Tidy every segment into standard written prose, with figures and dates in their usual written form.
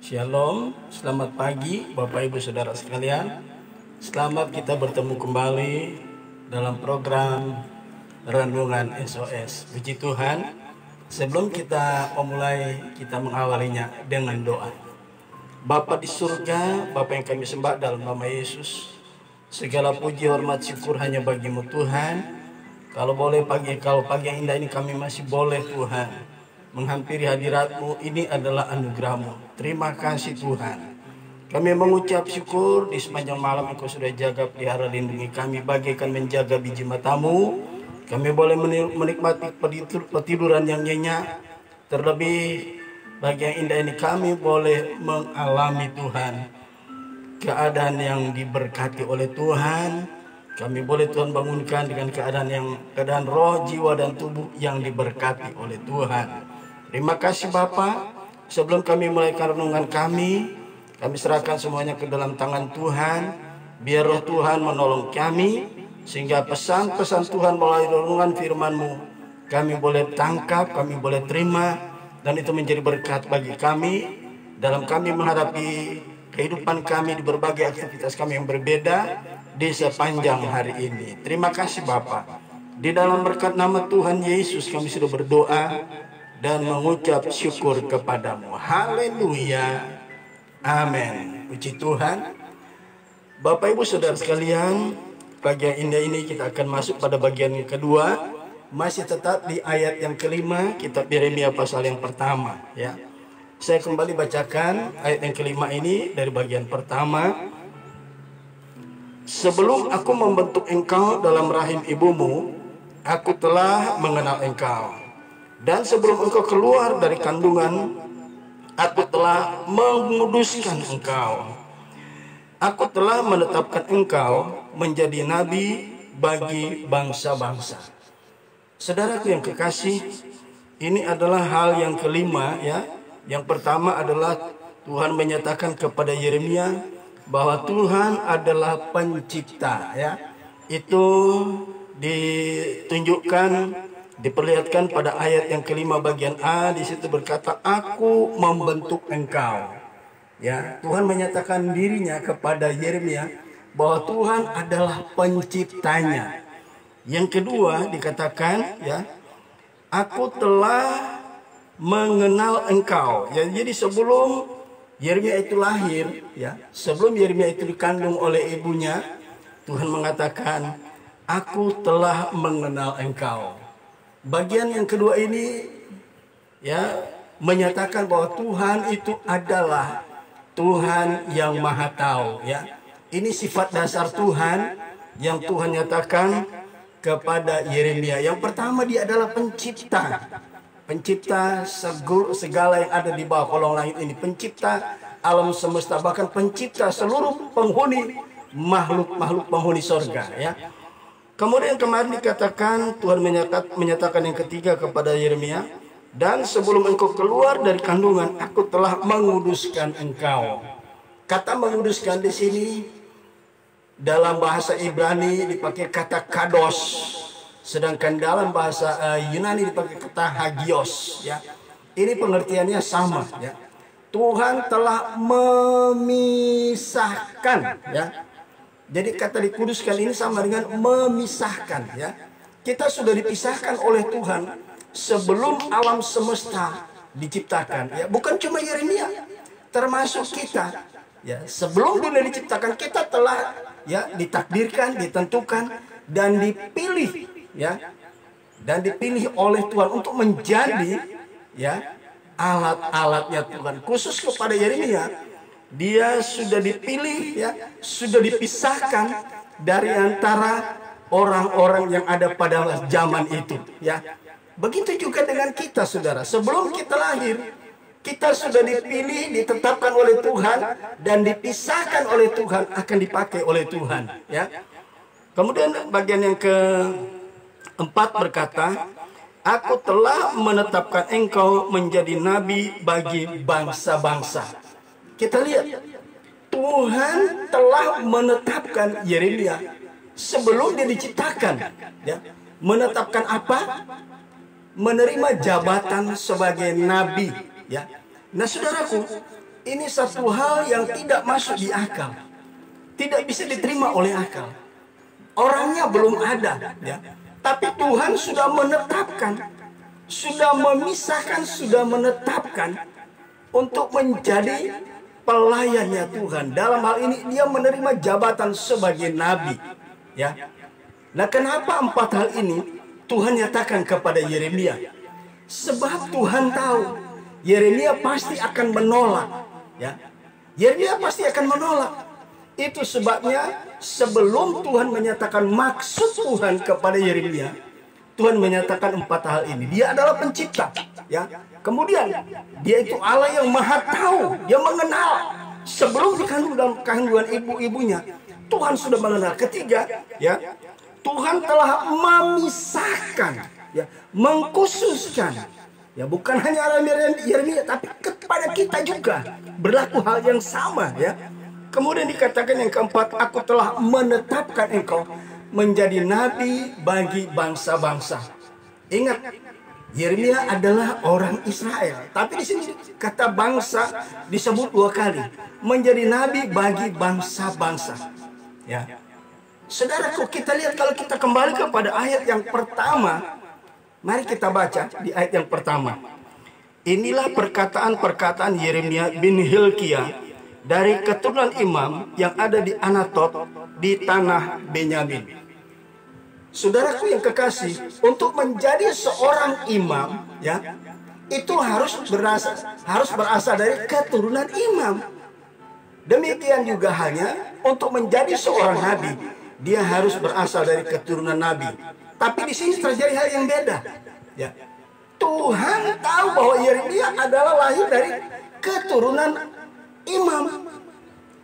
Shalom, selamat pagi Bapak Ibu Saudara sekalian. Selamat kita bertemu kembali dalam program Renungan SOS. Puji Tuhan, sebelum kita memulai, kita mengawalinya dengan doa. Bapa di surga, Bapa yang kami sembah dalam nama Yesus, segala puji, hormat, syukur hanya bagimu Tuhan. Kalau pagi yang indah ini kami masih boleh Tuhan menghampiri hadirat-Mu, ini adalah anugerah-Mu. Terima kasih Tuhan. Kami mengucap syukur di sepanjang malam Engkau sudah jaga, pelihara, lindungi kami bagaikan menjaga biji matamu. Kami boleh menikmati petiduran yang nyenyak. Terlebih bagi yang indah ini kami boleh mengalami Tuhan keadaan yang diberkati oleh Tuhan. Kami boleh Tuhan bangunkan dengan keadaan roh, jiwa, dan tubuh yang diberkati oleh Tuhan. Terima kasih Bapa. Sebelum kami mulai renungan kami serahkan semuanya ke dalam tangan Tuhan. Biar roh Tuhan menolong kami, sehingga pesan-pesan Tuhan melalui renungan firman-Mu kami boleh tangkap, kami boleh terima, dan itu menjadi berkat bagi kami dalam kami menghadapi kehidupan kami di berbagai aktivitas kami yang berbeda di sepanjang hari ini. Terima kasih Bapa. Di dalam berkat nama Tuhan Yesus kami sudah berdoa dan mengucap syukur kepadamu. Haleluya. Amin. Puji Tuhan. Bapak Ibu Saudara sekalian, pagi yang indah ini kita akan masuk pada bagian yang kedua. Masih tetap di ayat yang kelima, kitab Yeremia pasal yang pertama. Ya. Saya kembali bacakan ayat yang kelima ini dari bagian pertama. Sebelum aku membentuk engkau dalam rahim ibumu, aku telah mengenal engkau. Dan sebelum engkau keluar dari kandungan, aku telah menguduskan engkau. Aku telah menetapkan engkau menjadi nabi bagi bangsa-bangsa. Saudaraku yang kekasih, ini adalah hal yang kelima ya. Yang pertama adalah Tuhan menyatakan kepada Yeremia bahwa Tuhan adalah pencipta ya. Itu diperlihatkan pada ayat yang kelima bagian A. Di situ berkata, aku membentuk engkau. Ya, Tuhan menyatakan dirinya kepada Yeremia bahwa Tuhan adalah penciptanya. Yang kedua dikatakan ya, aku telah mengenal engkau. Ya, jadi sebelum Yeremia itu lahir, ya, sebelum Yeremia itu dikandung oleh ibunya, Tuhan mengatakan, aku telah mengenal engkau. Bagian yang kedua ini ya menyatakan bahwa Tuhan itu adalah Tuhan yang Maha Tahu ya. Ini sifat dasar Tuhan yang Tuhan nyatakan kepada Yeremia. Yang pertama, dia adalah pencipta. Pencipta segala yang ada di bawah kolong langit ini, pencipta alam semesta, bahkan pencipta seluruh penghuni makhluk penghuni sorga ya. Kemudian kemarin dikatakan Tuhan menyatakan yang ketiga kepada Yeremia, dan sebelum engkau keluar dari kandungan, aku telah menguduskan engkau. Kata menguduskan di sini dalam bahasa Ibrani dipakai kata kados, sedangkan dalam bahasa Yunani dipakai kata hagios ya. Ini pengertiannya sama ya. Tuhan telah memisahkan ya. Jadi kata dikuduskan ini sama dengan memisahkan ya. Kita sudah dipisahkan oleh Tuhan sebelum alam semesta diciptakan ya. Bukan cuma Yeremia, termasuk kita ya. Sebelum dunia diciptakan, kita telah ya ditakdirkan, ditentukan, dan dipilih ya, dan dipilih oleh Tuhan untuk menjadi ya alat-alatnya Tuhan. Khusus kepada Yeremia, dia sudah dipilih ya, sudah dipisahkan dari antara orang-orang yang ada pada zaman itu ya. Begitu juga dengan kita saudara. Sebelum kita lahir, kita sudah dipilih, ditetapkan oleh Tuhan, dan dipisahkan oleh Tuhan, akan dipakai oleh Tuhan ya. Kemudian bagian yang keempat berkata, aku telah menetapkan engkau menjadi nabi bagi bangsa-bangsa. Kita lihat, Tuhan telah menetapkan Yeremia sebelum dia diciptakan ya. Menetapkan apa? Menerima jabatan sebagai nabi ya. Nah saudaraku, Ini satu hal yang tidak masuk di akal, tidak bisa diterima oleh akal. Orangnya belum ada, ya. Tapi Tuhan sudah menetapkan, sudah memisahkan, sudah menetapkan untuk menjadi pelayannya Tuhan. Dalam hal ini dia menerima jabatan sebagai nabi, ya. Nah, kenapa 4 hal ini Tuhan nyatakan kepada Yeremia? Sebab Tuhan tahu Yeremia pasti akan menolak, ya. Yeremia pasti akan menolak. Itu sebabnya sebelum Tuhan menyatakan maksud Tuhan kepada Yeremia, Tuhan menyatakan 4 hal ini. Dia adalah pencipta, ya. Kemudian dia itu Allah yang maha tahu, yang mengenal. Sebelum dikandung dalam kandungan ibu-ibunya, Tuhan sudah mengenal. Ketiga, ya, Tuhan telah memisahkan, ya, mengkhususkan, ya, bukan hanya Yeremia, tapi kepada kita juga berlaku hal yang sama, ya. Kemudian dikatakan yang keempat, aku telah menetapkan engkau menjadi nabi bagi bangsa-bangsa. Ingat, Yeremia adalah orang Israel, tapi di sini kata bangsa disebut 2 kali, menjadi nabi bagi bangsa-bangsa. Ya, saudaraku, kita lihat kalau kita kembali kepada ayat yang pertama, mari kita baca di ayat yang pertama. Inilah perkataan-perkataan Yeremia bin Hilkiah dari keturunan imam yang ada di Anatot di tanah Benyamin. Saudaraku yang kekasih, untuk menjadi seorang imam, ya, itu harus berasal dari keturunan imam. Demikian juga hanya untuk menjadi seorang nabi, dia harus berasal dari keturunan nabi. Tapi di sini terjadi hal yang beda, ya. Tuhan tahu bahwa Yeremia adalah lahir dari keturunan imam.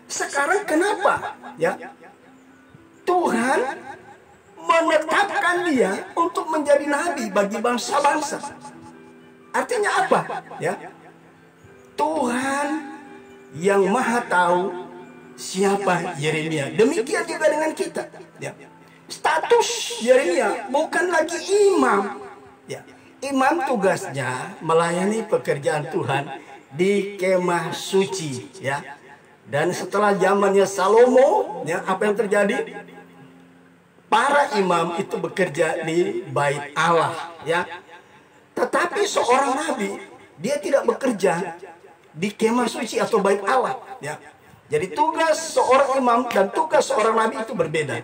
Sekarang kenapa, ya, Tuhan menetapkan dia untuk menjadi nabi bagi bangsa-bangsa? Artinya apa, ya? Tuhan yang maha tahu siapa Yeremia. Demikian juga dengan kita, ya. Status Yeremia bukan lagi imam, ya. Imam tugasnya melayani pekerjaan Tuhan di kemah suci, ya. Dan setelah zamannya Salomo, ya, apa yang terjadi? Para imam itu bekerja di bait Allah, ya. Tetapi seorang nabi, dia tidak bekerja di kemah suci atau bait Allah, ya. Jadi tugas seorang imam dan tugas seorang nabi itu berbeda.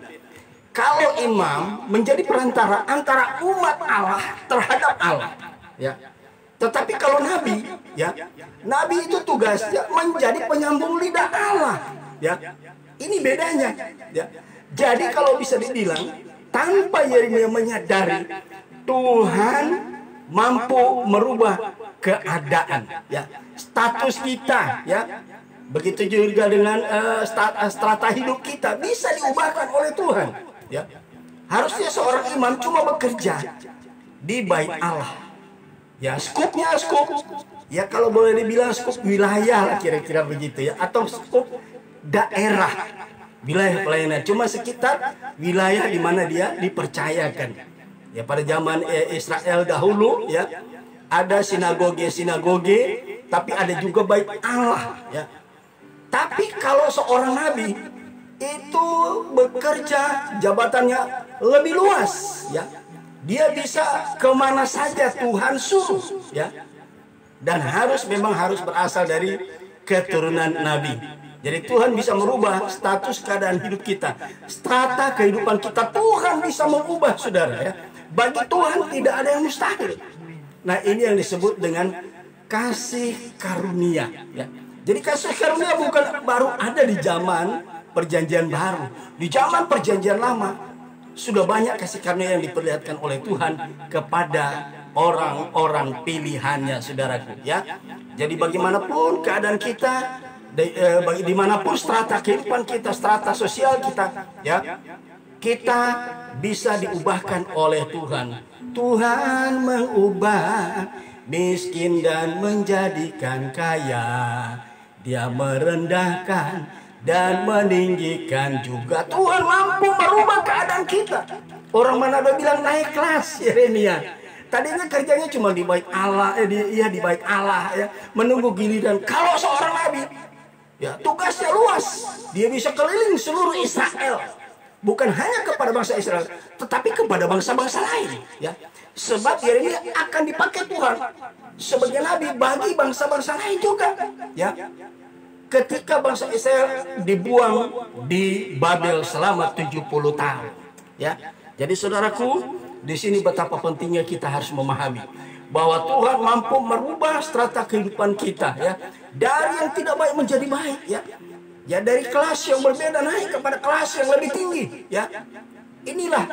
Kalau imam menjadi perantara antara umat Allah terhadap Allah, ya. Tetapi kalau nabi, ya, nabi itu tugasnya menjadi penyambung lidah Allah, ya. Ini bedanya, ya. Jadi kalau bisa dibilang, tanpa Yeremia menyadari, Tuhan mampu merubah keadaan, ya, status kita, ya. Begitu juga dengan strata hidup kita bisa diubahkan oleh Tuhan, ya. Harusnya seorang imam cuma bekerja di bait Allah. Ya, skupnya skup, ya, kalau boleh dibilang skup wilayah lah kira-kira begitu, ya, atau skup daerah, wilayah pelayanan, cuma sekitar wilayah di mana dia dipercayakan. Ya, pada zaman Israel dahulu, ya, ada sinagoge, tapi ada juga bait Allah, ya. Tapi kalau seorang nabi itu bekerja, jabatannya lebih luas, ya. Dia bisa kemana saja Tuhan suruh, ya. Dan memang harus berasal dari keturunan nabi. Jadi Tuhan bisa merubah status keadaan hidup kita, strata kehidupan kita. Tuhan bisa mengubah, saudara, ya. Bagi Tuhan tidak ada yang mustahil. Nah, ini yang disebut dengan kasih karunia, ya. Jadi kasih karunia bukan baru ada di zaman perjanjian baru. Di zaman perjanjian lama sudah banyak kasih karunia yang diperlihatkan oleh Tuhan kepada orang-orang pilihannya, saudaraku, ya. Jadi bagaimanapun keadaan kita, dimanapun strata kehidupan kita, strata sosial kita, ya, kita bisa diubahkan oleh Tuhan. Tuhan mengubah miskin dan menjadikan kaya. Dia merendahkan dan meninggikan juga. Tuhan mampu merubah keadaan kita. Orang Manado bilang naik kelas, Yeremia. Tadinya kerjanya cuma di bait Allah, di bait Allah ya, menunggu giliran. Kalau seorang nabi, ya tugasnya luas. Dia bisa keliling seluruh Israel. Bukan hanya kepada bangsa Israel, tetapi kepada bangsa-bangsa lain. Ya, sebab Yeremia akan dipakai Tuhan sebagai nabi bagi bangsa-bangsa lain juga. Ya, ketika bangsa Israel dibuang di Babel selama 70 tahun. Ya, jadi saudaraku, di sini betapa pentingnya kita harus memahami bahwa Tuhan mampu merubah strata kehidupan kita, ya, dari yang tidak baik menjadi baik, ya. Ya, dari kelas yang berbeda naik kepada kelas yang lebih tinggi, ya. Inilah.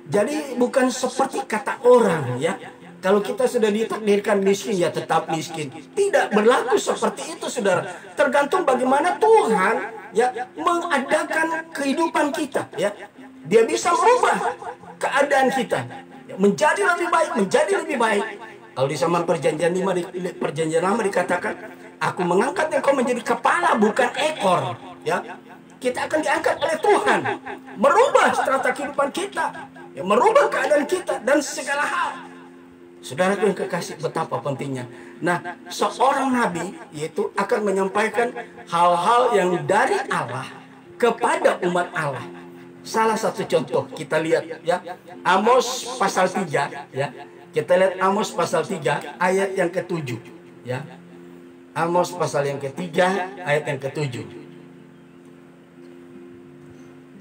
Jadi bukan seperti kata orang, ya. Kalau kita sudah ditakdirkan miskin, ya tetap miskin. Tidak berlaku seperti itu, saudara. Tergantung bagaimana Tuhan, ya, mengadakan kehidupan kita, ya. Dia bisa merubah keadaan kita, ya, menjadi lebih baik, menjadi lebih baik. Kalau di zaman perjanjian lama dikatakan, aku mengangkat engkau menjadi kepala bukan ekor, ya. Kita akan diangkat oleh Tuhan, merubah strata kehidupan kita, ya, merubah keadaan kita dan segala hal. Saudaraku yang kekasih, betapa pentingnya. Nah, seorang nabi yaitu akan menyampaikan hal-hal yang dari Allah kepada umat Allah. Salah satu contoh kita lihat, ya, Amos pasal 3, ya. Kita lihat Amos pasal 3 ayat yang ke-7, ya. Amos pasal yang ketiga ayat yang ke-7.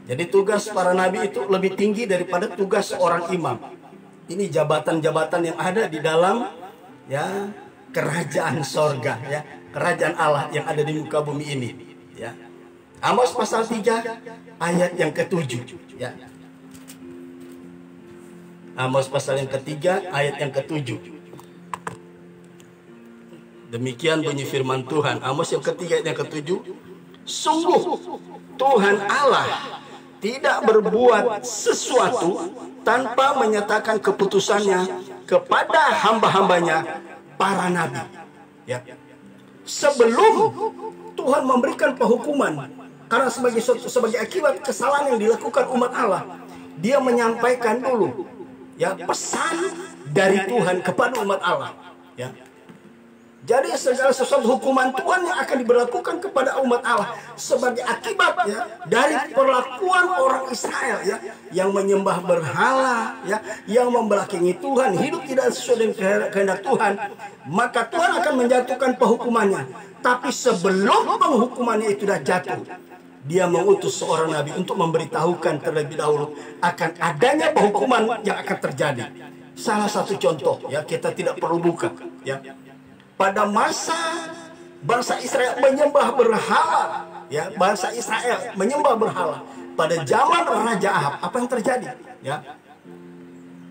Jadi tugas para nabi itu lebih tinggi daripada tugas seorang imam. Ini jabatan-jabatan yang ada di dalam, ya, kerajaan sorga, ya, kerajaan Allah yang ada di muka bumi ini, ya. Amos pasal 3 ayat yang ke-7, ya. Amos pasal yang ketiga ayat yang ke-7. Demikian bunyi firman Tuhan. Amos yang ketiga ayat yang ke-7. Sungguh Tuhan Allah tidak berbuat sesuatu tanpa menyatakan keputusannya kepada hamba-hambanya para nabi, ya. Sebelum Tuhan memberikan penghukuman karena sebagai akibat kesalahan yang dilakukan umat Allah, dia menyampaikan dulu, ya, pesan dari Tuhan kepada umat Allah, ya. Jadi segala sesuatu hukuman Tuhan yang akan diberlakukan kepada umat Allah sebagai akibat, ya, dari perlakuan orang Israel, ya, yang menyembah berhala, ya, yang membelakangi Tuhan, hidup tidak sesuai dengan kehendak Tuhan, maka Tuhan akan menjatuhkan penghukumannya. Tapi sebelum penghukumannya itu sudah jatuh, dia mengutus seorang nabi untuk memberitahukan terlebih dahulu akan adanya penghukuman yang akan terjadi. Salah satu contoh, ya, kita tidak perlu buka, ya. Pada masa bangsa Israel menyembah berhala, ya, bangsa Israel menyembah berhala pada zaman Raja Ahab, apa yang terjadi, ya?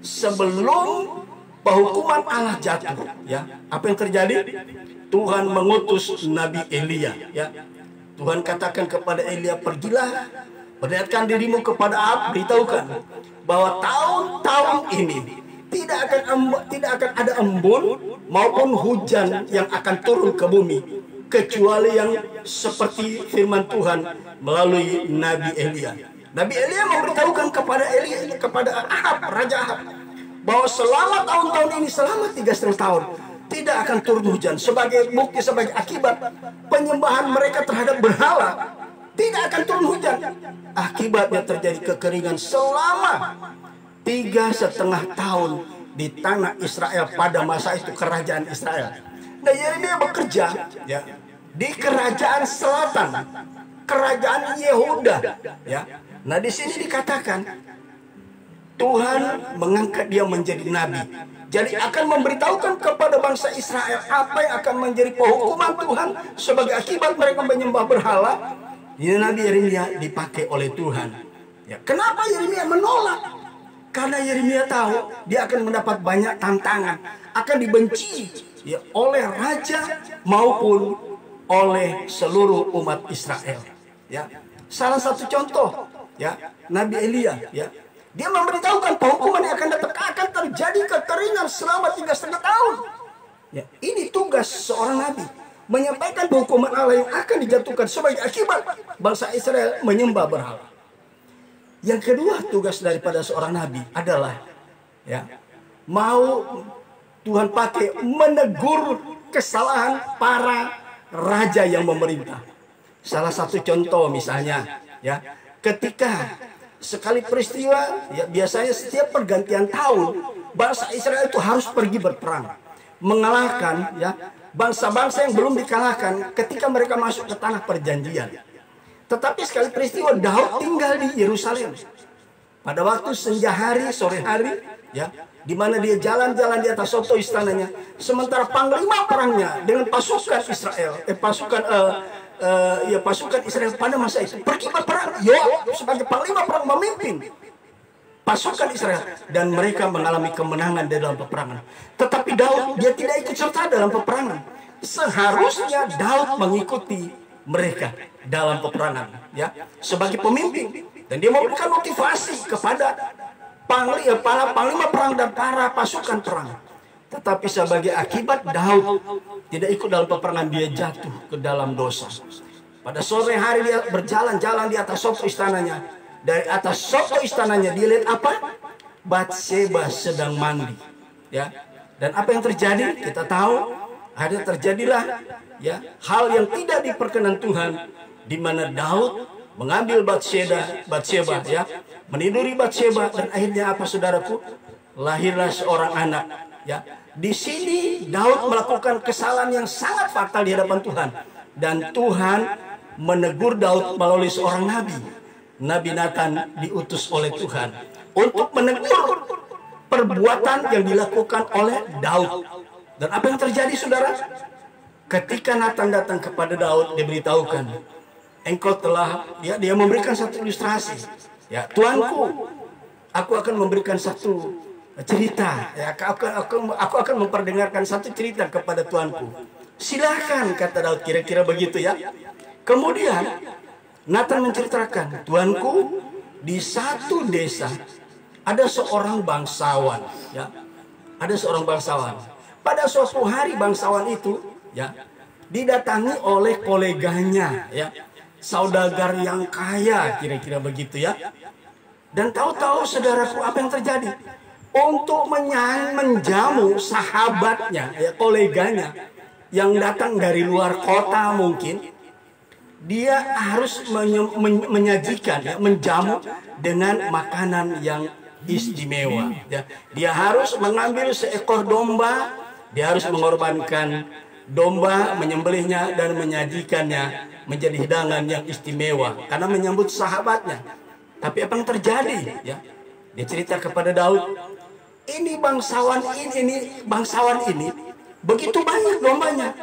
Sebelum penghukuman Allah jatuh, ya, apa yang terjadi? Tuhan mengutus Nabi Elia, ya. Tuhan katakan kepada Elia, pergilah, perlihatkan dirimu kepada Ahab, beritahukan bahwa tahun-tahun ini tidak akan ada embun maupun hujan yang akan turun ke bumi kecuali yang seperti firman Tuhan melalui Nabi Elia. Nabi Elia memberitahukan kepada Ahab, Raja Ahab, bahwa selama tahun-tahun ini, selama 3,5 tahun, tidak akan turun hujan. Sebagai bukti, sebagai akibat penyembahan mereka terhadap berhala, tidak akan turun hujan. Akibatnya terjadi kekeringan selama 3,5 tahun di tanah Israel pada masa itu, kerajaan Israel. Nah, Yeremia bekerja, ya, di kerajaan selatan, kerajaan Yehuda, ya. Nah, di sini dikatakan Tuhan mengangkat dia menjadi nabi. Jadi akan memberitahukan kepada bangsa Israel apa yang akan menjadi penghukuman Tuhan sebagai akibat mereka menyembah berhala. Ini Nabi Yeremia dipakai oleh Tuhan. Ya, kenapa Yeremia menolak? Karena Yeremia tahu dia akan mendapat banyak tantangan, akan dibenci, ya, oleh raja maupun oleh seluruh umat Israel. Ya, salah satu contoh, ya, Nabi Elia, ya, dia memberitahukan penghukuman yang akan datang, akan terjadi kekeringan selama 3,5 tahun. Ya, ini tugas seorang nabi, menyampaikan penghukuman Allah yang akan dijatuhkan sebagai akibat bangsa Israel menyembah berhala. Yang kedua, tugas daripada seorang nabi adalah, ya, mau Tuhan pakai menegur kesalahan para raja yang memerintah. Salah satu contoh misalnya, ya, ketika sekali peristiwa, ya, biasanya setiap pergantian tahun bangsa Israel itu harus pergi berperang, mengalahkan, ya, bangsa-bangsa yang belum dikalahkan ketika mereka masuk ke tanah perjanjian. Tetapi sekali peristiwa Daud tinggal di Yerusalem. Pada waktu senja hari, sore hari, ya, di mana dia jalan-jalan di atas soto istananya, sementara panglima perangnya dengan pasukan Israel, pasukan Israel pada masa itu pergi berperang. Yoab sebagai panglima perang memimpin pasukan Israel dan mereka mengalami kemenangan di dalam peperangan. Tetapi Daud, dia tidak ikut serta dalam peperangan. Seharusnya Daud mengikuti mereka dalam peperangan, ya, sebagai pemimpin, dan dia memberikan motivasi kepada para panglima perang dan para pasukan perang. Tetapi sebagai akibat Daud tidak ikut dalam peperangan, dia jatuh ke dalam dosa. Pada sore hari dia berjalan-jalan di atas soto istananya. Dari atas soto istananya dia lihat apa? Batseba sedang mandi, ya. Dan apa yang terjadi? Kita tahu terjadilah, ya, hal yang tidak diperkenan Tuhan, di mana Daud mengambil Batseba, ya, meniduri Batseba, dan akhirnya apa, saudaraku? Lahirlah seorang anak, ya. Di sini Daud melakukan kesalahan yang sangat fatal di hadapan Tuhan, dan Tuhan menegur Daud melalui seorang nabi. Nabi Nathan diutus oleh Tuhan untuk menegur perbuatan yang dilakukan oleh Daud. Dan apa yang terjadi, saudara? Ketika Nathan datang kepada Daud, dia beritahukan, engkau telah, ya, dia memberikan satu ilustrasi. Ya, Tuanku, aku akan memberikan satu cerita. Ya, aku akan memperdengarkan satu cerita kepada Tuanku. Silakan, kata Daud, kira-kira begitu, ya. Kemudian Nathan menceritakan, Tuanku, di satu desa ada seorang bangsawan, ya. Ada seorang bangsawan. Pada suatu hari bangsawan itu, ya, didatangi oleh koleganya, ya, saudagar yang kaya, kira-kira begitu, ya. Dan tahu-tahu, saudaraku, apa yang terjadi? Untuk menjamu sahabatnya, ya, koleganya yang datang dari luar kota mungkin, dia harus menyajikan, ya, menjamu dengan makanan yang istimewa, ya. Dia harus mengambil seekor domba, dia harus mengorbankan domba, menyembelihnya dan menyajikannya menjadi hidangan yang istimewa karena menyambut sahabatnya. Tapi apa yang terjadi, ya? Dia cerita kepada Daud, bangsawan ini begitu banyak dombanya.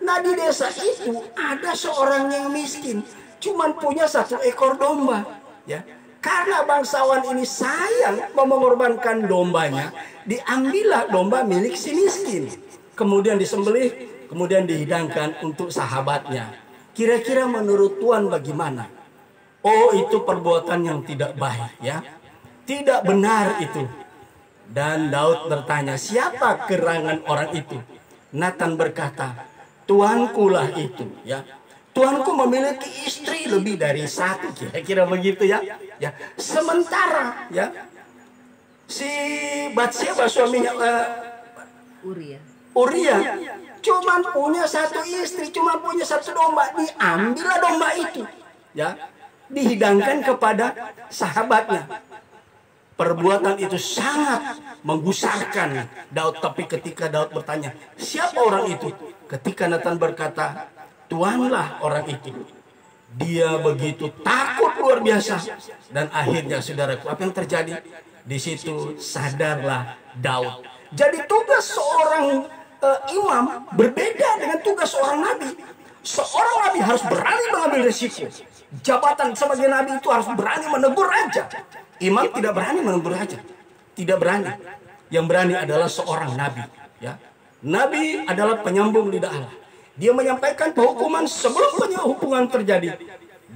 Nah, di desa itu ada seorang yang miskin, cuman punya satu ekor domba, ya. Karena bangsawan ini sayang mau mengorbankan dombanya, diambillah domba milik si miskin, kemudian disembelih, kemudian dihidangkan untuk sahabatnya. Kira-kira menurut Tuhan bagaimana? Oh, itu perbuatan yang tidak baik, ya. Tidak benar itu. Dan Daud bertanya, siapa gerangan orang itu? Nathan berkata, Tuanku lah itu, ya. Tuanku memiliki istri lebih dari satu, kira-kira begitu, ya. Ya, sementara, ya, si Batseba suaminya Uria cuma punya satu istri, cuma punya satu domba, diambillah domba itu, ya, dihidangkan kepada sahabatnya. Perbuatan itu sangat menggusarkan Daud. Tapi ketika Daud bertanya, siapa orang itu? Ketika Nathan berkata, Tuanlah orang itu, dia begitu takut luar biasa. Dan akhirnya, saudaraku, apa yang terjadi? Di situ sadarlah Daud. Jadi tugas seorang imam berbeda dengan tugas seorang nabi. Seorang nabi harus berani mengambil risiko. Jabatan sebagai nabi itu harus berani menegur raja. Imam tidak berani menegur raja, tidak berani. Yang berani adalah seorang nabi, ya. Nabi adalah penyambung lidah Allah. Dia menyampaikan penghukuman sebelum penghukuman terjadi.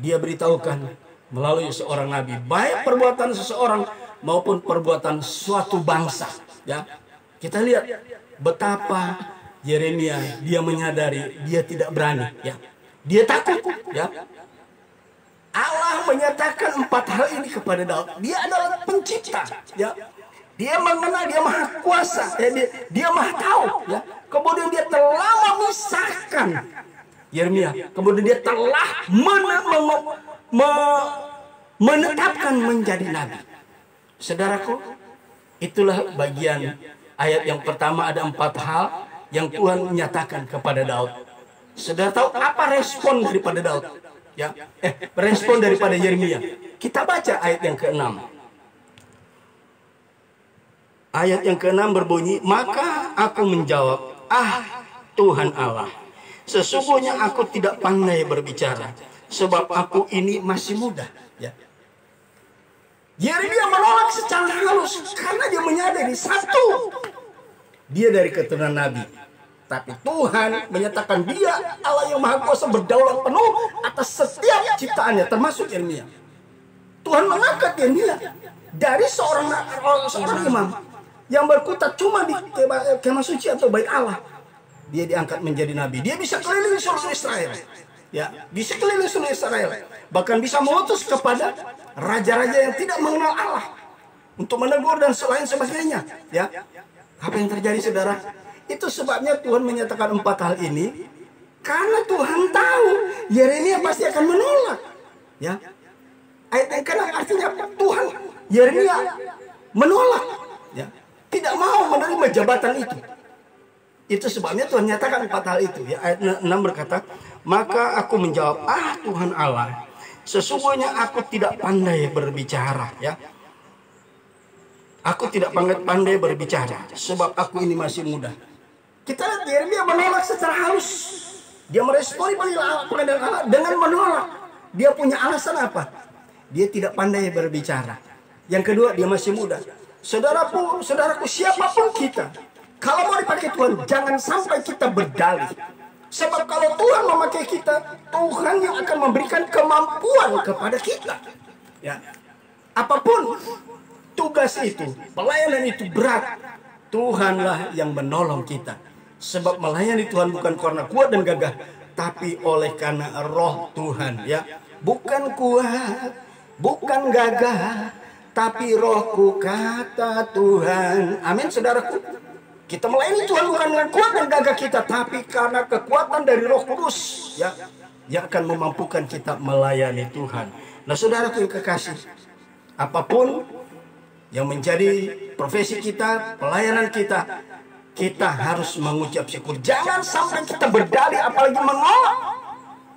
Dia beritahukan melalui seorang nabi, baik perbuatan seseorang maupun perbuatan suatu bangsa, ya. Kita lihat betapa Yeremia, dia menyadari dia tidak berani, ya. Dia takut, ya. Allah menyatakan 4 hal ini kepada Daud. Dia adalah pencipta, ya. Dia mengenal, dia maha kuasa, dia maha tahu. Ya. Kemudian dia telah memisahkan Yeremia. Kemudian dia telah menetapkan menjadi nabi. Saudaraku, itulah bagian ayat yang pertama, ada 4 hal yang Tuhan menyatakan kepada Daud. Saudara tahu apa respon daripada Daud? Ya, respon daripada Yeremia. Kita baca ayat yang ke-6. Ayat yang ke-6 berbunyi, maka aku menjawab, Tuhan Allah, sesungguhnya aku tidak pandai berbicara, sebab aku ini masih muda. Ya. Yeremia menolak secara halus karena dia menyadari satu, dia dari keturunan nabi. Tapi Tuhan menyatakan dia Allah yang maha kuasa berdaulat penuh atas setiap ciptaannya, termasuk Yeremia. Tuhan mengangkat Yeremia dari seorang imam yang berkutat cuma di kemah suci atau bait Allah. Dia diangkat menjadi nabi. Dia bisa keliling seluruh Israel. Ya, bisa keliling seluruh Israel. Bahkan bisa mengutus kepada raja-raja yang tidak mengenal Allah untuk menegur dan selain sebagainya. Ya, apa yang terjadi, saudara? Itu sebabnya Tuhan menyatakan 4 hal ini karena Tuhan tahu Yeremia pasti akan menolak. Ya, ayat yang ke-6 artinya Tuhan Yeremia menolak. Ya, tidak mau menerima jabatan itu. Itu sebabnya Tuhan nyatakan 4 hal itu. Ya, ayat 6 berkata, maka aku menjawab, Tuhan Allah, sesungguhnya aku tidak pandai berbicara. Ya, aku tidak pandai berbicara, sebab aku ini masih muda. Kita lihat Yeremia menolak secara halus. Dia meresponi panggilan Allah dengan menolak. Dia punya alasan apa? Dia tidak pandai berbicara. Yang kedua, dia masih muda. Saudaraku, siapapun kita, kalau mau dipakai Tuhan, jangan sampai kita berdalih. Sebab kalau Tuhan memakai kita, Tuhan yang akan memberikan kemampuan kepada kita. Ya, apapun tugas itu, pelayanan itu berat, Tuhanlah yang menolong kita. Sebab melayani Tuhan bukan karena kuat dan gagah, tapi oleh karena roh Tuhan. Ya, bukan kuat, bukan gagah, tapi rohku, kata Tuhan. Amin, saudaraku. Kita melayani Tuhan bukan dengan kuat dan gagah kita, tapi karena kekuatan dari Roh Kudus, ya, yang akan memampukan kita melayani Tuhan. Nah, saudaraku yang kekasih, apapun yang menjadi profesi kita, pelayanan kita, kita harus mengucap syukur. Jangan sampai kita berdalih, apalagi menolak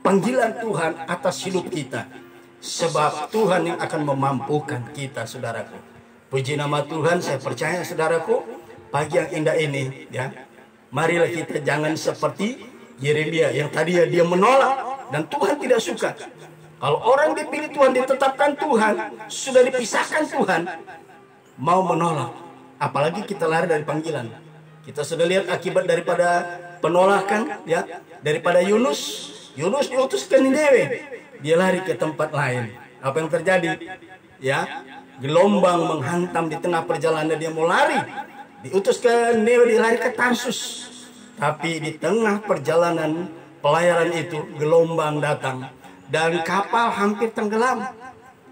panggilan Tuhan atas hidup kita. Sebab Tuhan yang akan memampukan kita, saudaraku. Puji nama Tuhan, saya percaya, saudaraku, pagi yang indah ini, ya, marilah kita jangan seperti Yeremia yang tadi dia menolak dan Tuhan tidak suka. Kalau orang dipilih Tuhan, ditetapkan Tuhan, sudah dipisahkan Tuhan, mau menolak, apalagi kita lari dari panggilan. Kita sudah lihat akibat daripada penolakan, ya, daripada Yunus diutus ke Niniwe, dia lari ke tempat lain. Apa yang terjadi? Ya, gelombang menghantam di tengah perjalanan, dia mau lari, diutus ke Niniwe, dia lari ke Tarsus. Tapi di tengah perjalanan pelayaran itu, gelombang datang dan kapal hampir tenggelam.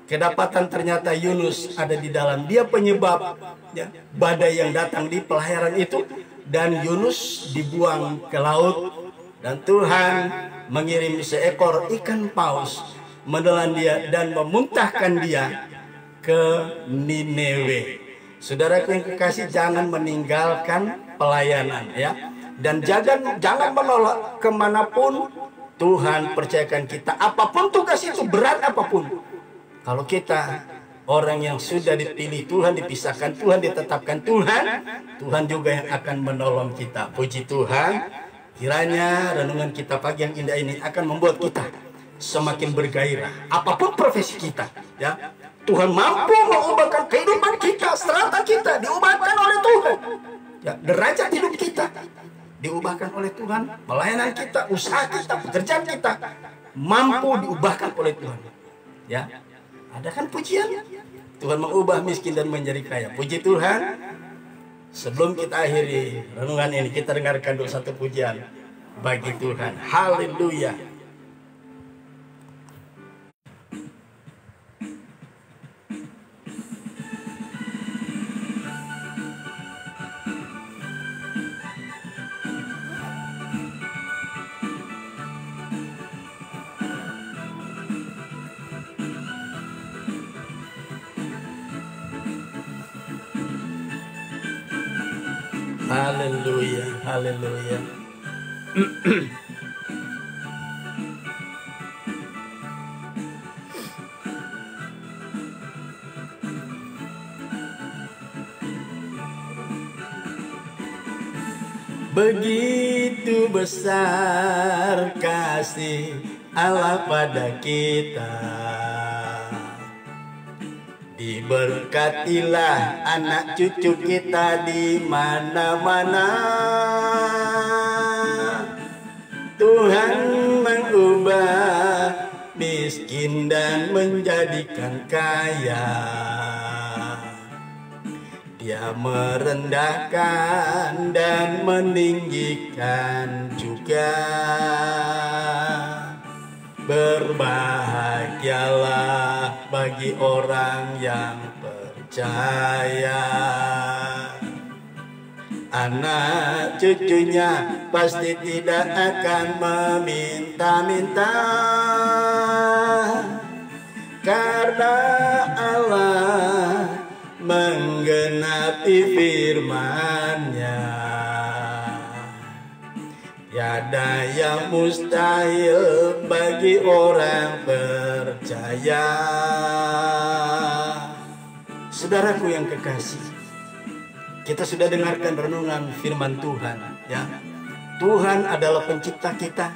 Kedapatan ternyata Yunus ada di dalam. Dia penyebab, ya, badai yang datang di pelayaran itu. Dan Yunus dibuang ke laut. Dan Tuhan mengirim seekor ikan paus menelan dia dan memuntahkan dia ke Niniwe. Saudaraku yang kekasih, jangan meninggalkan pelayanan, ya. Dan jangan menolak kemanapun Tuhan percayakan kita. Apapun tugas itu, berat apapun. Kalau kita orang yang sudah dipilih Tuhan, dipisahkan Tuhan, ditetapkan Tuhan, Tuhan juga yang akan menolong kita. Puji Tuhan, kiranya renungan kita pagi yang indah ini akan membuat kita semakin bergairah. Apapun profesi kita, ya, Tuhan mampu mengubahkan kehidupan kita, strata kita diubahkan oleh Tuhan. Ya, derajat hidup kita diubahkan oleh Tuhan, pelayanan kita, usaha kita, pekerjaan kita mampu diubahkan oleh Tuhan. Ya, ada kan pujian? Tuhan mengubah miskin dan menjadi kaya. Puji Tuhan. Sebelum kita akhiri renungan ini, kita dengarkan dulu satu pujian bagi Tuhan. Haleluya. Haleluya, haleluya. Begitu besar kasih Allah pada kita, diberkatilah anak cucu kita di mana-mana. Tuhan mengubah miskin dan menjadikan kaya. Dia merendahkan dan meninggikan juga. Berbahagialah bagi orang yang percaya. Anak cucunya pasti tidak akan meminta-minta, karena Allah menggenapi firman-Nya. Tiada yang mustahil bagi orang percaya. Saudaraku yang kekasih, kita sudah dengarkan renungan firman Tuhan, ya. Tuhan adalah pencipta kita.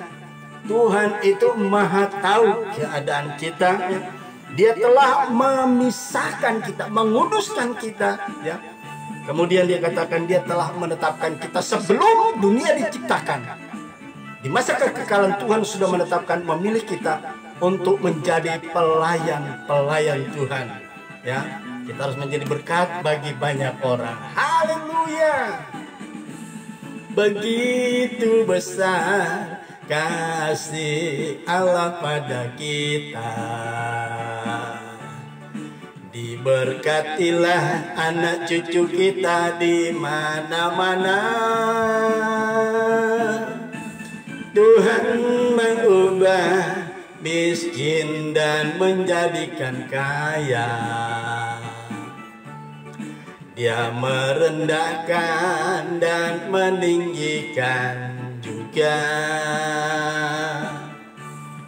Tuhan itu maha tahu keadaan kita, ya. Dia telah memisahkan kita, menguduskan kita, ya. Kemudian dia katakan dia telah menetapkan kita sebelum dunia diciptakan. Di masa kekekalan Tuhan sudah menetapkan, memilih kita untuk menjadi pelayan Tuhan, ya. Kita harus menjadi berkat bagi banyak orang. Haleluya. Begitu besar kasih Allah pada kita, diberkatilah anak cucu kita di mana-mana. Tuhan mengubah miskin dan menjadikan kaya. Dia merendahkan dan meninggikan juga.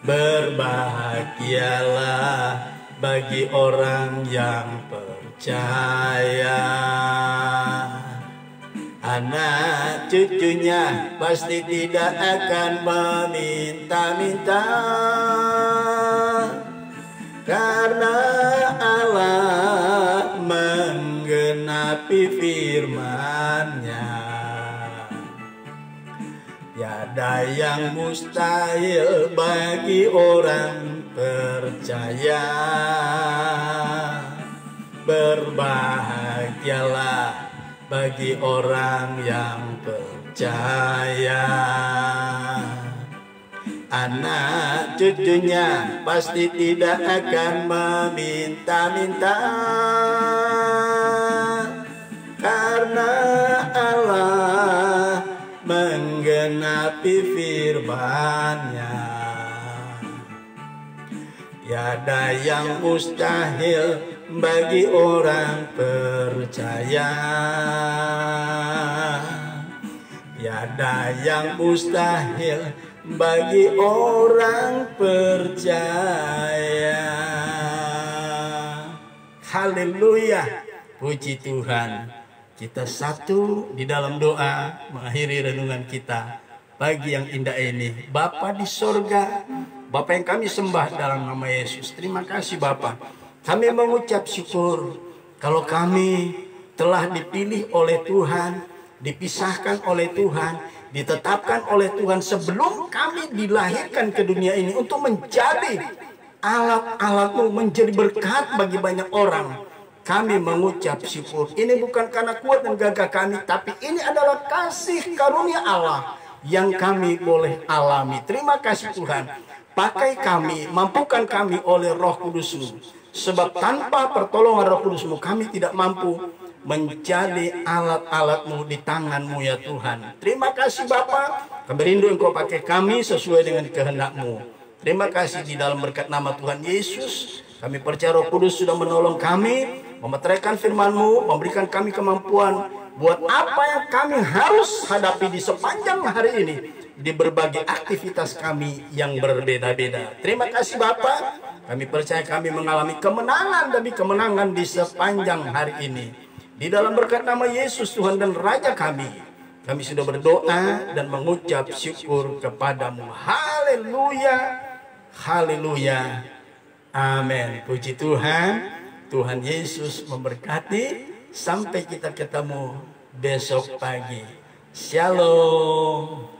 Berbahagialah bagi orang yang percaya. Anak cucunya pasti tidak akan meminta-minta, karena Allah menggenapi firman-Nya. Tiada yang mustahil bagi orang percaya. Berbahagialah bagi orang yang percaya. Anak cucunya pasti tidak akan meminta-minta, karena Allah menggenapi firman-Nya. Tiada yang mustahil bagi orang percaya. Tiada yang mustahil bagi orang percaya. Haleluya, puji Tuhan. Kita satu di dalam doa mengakhiri renungan kita pagi yang indah ini. Bapa di sorga, Bapa yang kami sembah dalam nama Yesus, terima kasih Bapa. Kami mengucap syukur kalau kami telah dipilih oleh Tuhan, dipisahkan oleh Tuhan, ditetapkan oleh Tuhan sebelum kami dilahirkan ke dunia ini untuk menjadi alat-alat-Mu, menjadi berkat bagi banyak orang. Kami mengucap syukur. Ini bukan karena kuat dan gagah kami, tapi ini adalah kasih karunia Allah yang kami boleh alami. Terima kasih Tuhan. Pakai kami, mampukan kami oleh Roh Kudus-Mu. Sebab tanpa pertolongan Roh Kudus-Mu kami tidak mampu menjadi alat-alat-Mu di tangan-Mu ya Tuhan. Terima kasih Bapa. Kami rindu Engkau pakai kami sesuai dengan kehendak-Mu. Terima kasih di dalam berkat nama Tuhan Yesus. Kami percaya Roh Kudus sudah menolong kami, memeteraikan firman-Mu, memberikan kami kemampuan buat apa yang kami harus hadapi di sepanjang hari ini, di berbagai aktivitas kami yang berbeda-beda. Terima kasih Bapak, kami percaya kami mengalami kemenangan demi kemenangan di sepanjang hari ini. Di dalam berkat nama Yesus Tuhan dan Raja kami sudah berdoa dan mengucap syukur kepadamu. Haleluya, haleluya, amin. Puji Tuhan. Tuhan Yesus memberkati. Sampai kita ketemu besok pagi. Shalom.